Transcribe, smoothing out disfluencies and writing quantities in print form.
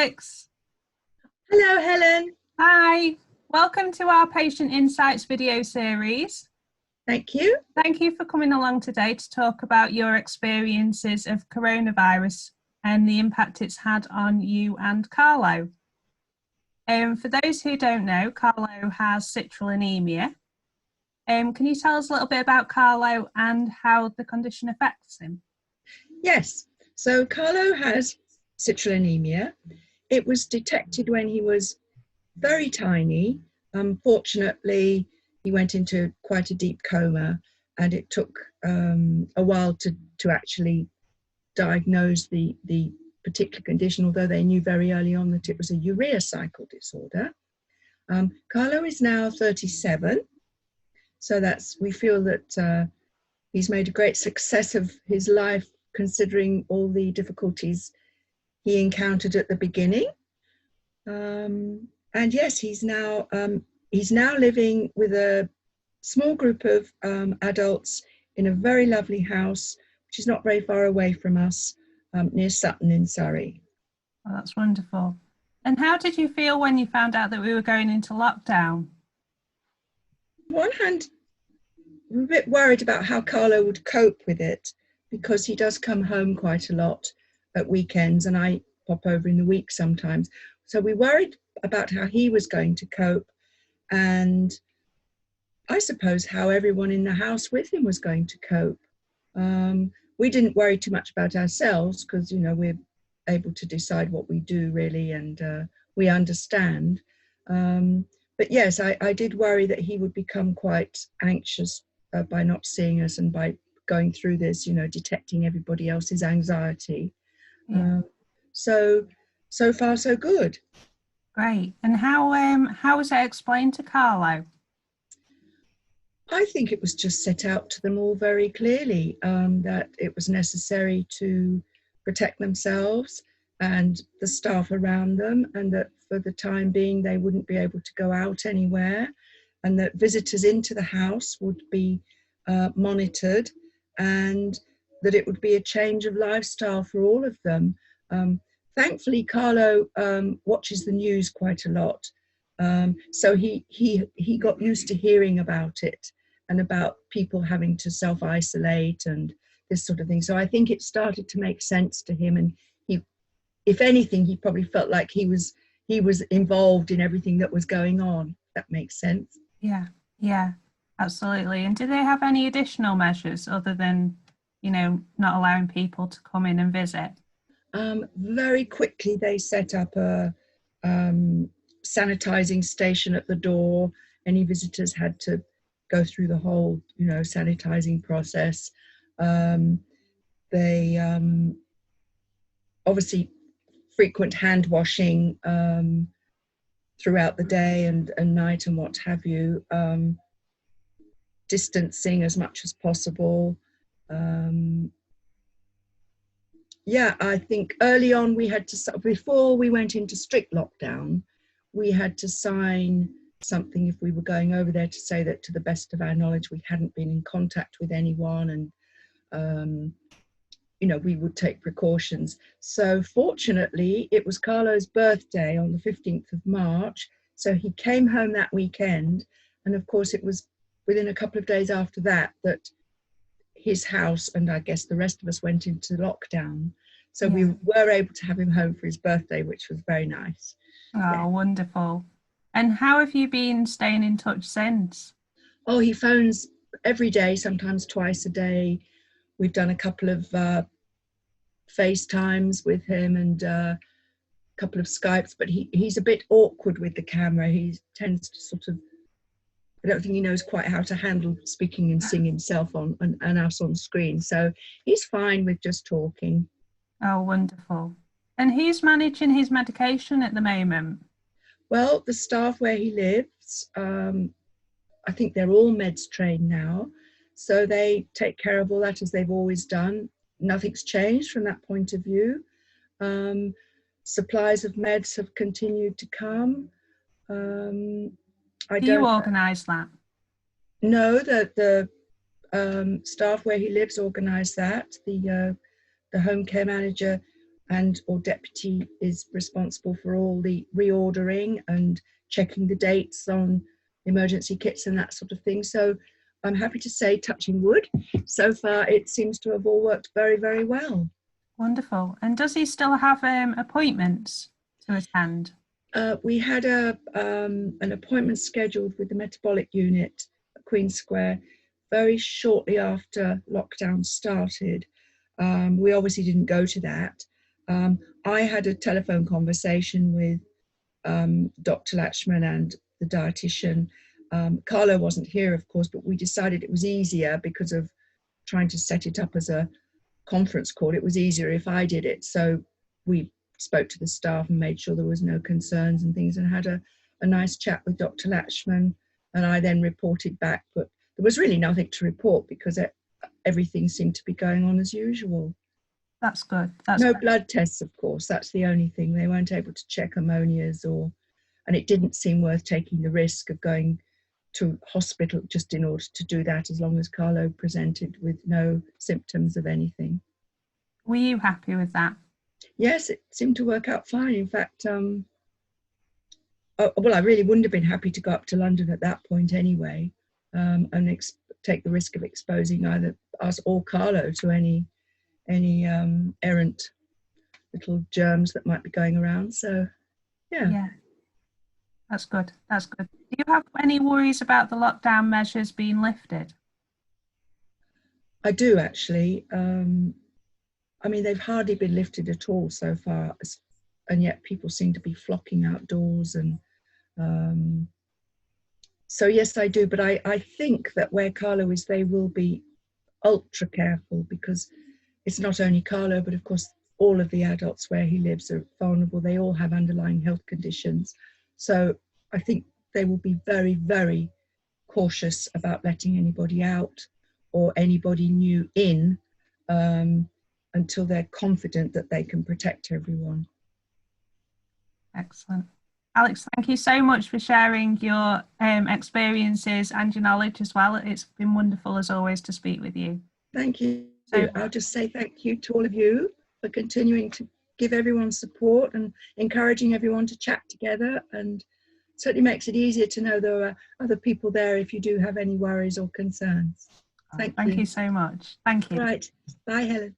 Alex. Hello, Helen. Hi. Welcome to our Patient Insights video series. Thank you. Thank you for coming along today to talk about your experiences of coronavirus and the impact it's had on you and Carlo. For those who don't know, Carlo has Citrullinaemia. Can you tell us a little bit about Carlo and how the condition affects him? Yes. So Carlo has Citrullinaemia. It was detected when he was very tiny. Unfortunately, he went into quite a deep coma, and it took a while to actually diagnose the particular condition, although they knew very early on that it was a urea cycle disorder. Carlo is now 37, so we feel that he's made a great success of his life, considering all the difficulties he encountered at the beginning. And yes, he's now living with a small group of adults in a very lovely house, which is not very far away from us, near Sutton in Surrey. Oh, that's wonderful. And how did you feel when you found out that we were going into lockdown? On one hand, we're a bit worried about how Carlo would cope with it, because he does come home quite a lot at weekends, and I pop over in the week sometimes. So we worried about how he was going to cope, and I suppose how everyone in the house with him was going to cope. We didn't worry too much about ourselves, because, we're able to decide what we do, really, and we understand. But yes, I did worry that he would become quite anxious by not seeing us, and by going through this, detecting everybody else's anxiety. Yeah. So far, so good. Great. And how was that explained to Carlo? I think it was just set out to them all very clearly, that it was necessary to protect themselves and the staff around them, and that for the time being they wouldn't be able to go out anywhere, and that visitors into the house would be monitored, and that it would be a change of lifestyle for all of them. Thankfully, Carlo watches the news quite a lot, so he got used to hearing about it, and about people having to self-isolate and this sort of thing. So I think it started to make sense to him, and he, if anything, he probably felt like he was involved in everything that was going on. That makes sense. Yeah, absolutely. And do they have any additional measures other than, not allowing people to come in and visit? Very quickly, they set up a sanitizing station at the door. Any visitors had to go through the whole, sanitizing process. They obviously frequent hand washing throughout the day and night and what have you. Distancing as much as possible. Yeah, I think early on we had to, before we went into strict lockdown, we had to sign something if we were going over there, to say that to the best of our knowledge we hadn't been in contact with anyone, and we would take precautions. So fortunately, it was Carlo's birthday on the 15th of March, so he came home that weekend, and of course it was within a couple of days after that that his house, and I guess the rest of us, went into lockdown. So we were able to have him home for his birthday, which was very nice. Oh, wonderful. And how have you been staying in touch since? Oh, he phones every day, sometimes twice a day. We've done a couple of FaceTimes with him, and a couple of Skypes, but he's a bit awkward with the camera. He tends to sort of, I don't think he knows quite how to handle speaking and seeing himself on and us on screen. So he's fine with just talking. Oh, wonderful. And who's managing his medication at the moment? Well, the staff where he lives, I think they're all meds trained now. So they take care of all that as they've always done. Nothing's changed from that point of view. Supplies of meds have continued to come. Do you organise that? No, the staff where he lives organise that. The home care manager and or deputy is responsible for all the reordering and checking the dates on emergency kits and that sort of thing. So I'm happy to say, touching wood, so far it seems to have all worked very, very well. Wonderful. And does he still have appointments to attend? We had an appointment scheduled with the metabolic unit at Queen Square very shortly after lockdown started. We obviously didn't go to that. I had a telephone conversation with Dr. Latchman and the dietitian. Carlo wasn't here, of course, but we decided it was easier because of trying to set it up as a conference call. It was easier if I did it. So we spoke to the staff and made sure there was no concerns and things, and had a nice chat with Dr. Latchman. And I then reported back, but there was really nothing to report because everything seemed to be going on as usual. That's good. No blood tests, of course. That's the only thing. They weren't able to check ammonias, and it didn't seem worth taking the risk of going to hospital just in order to do that, as long as Carlo presented with no symptoms of anything. Were you happy with that? Yes, it seemed to work out fine. In fact, well, I really wouldn't have been happy to go up to London at that point anyway, and take the risk of exposing either us or Carlo to any errant little germs that might be going around. So, yeah. That's good. That's good. Do you have any worries about the lockdown measures being lifted? I do, actually. I mean, they've hardly been lifted at all so far, and yet people seem to be flocking outdoors. And so, yes, I do. But I think that where Carlo is, they will be ultra careful, because it's not only Carlo, but of course, all of the adults where he lives are vulnerable. They all have underlying health conditions. So I think they will be very, very cautious about letting anybody out or anybody new in until they're confident that they can protect everyone. Excellent. Alex, thank you so much for sharing your experiences and your knowledge as well. It's been wonderful, as always, to speak with you. Thank you. I'll just say thank you to all of you for continuing to give everyone support and encouraging everyone to chat together, and certainly makes it easier to know there are other people there if you do have any worries or concerns. Thank you so much. Thank you. Right. Bye, Helen.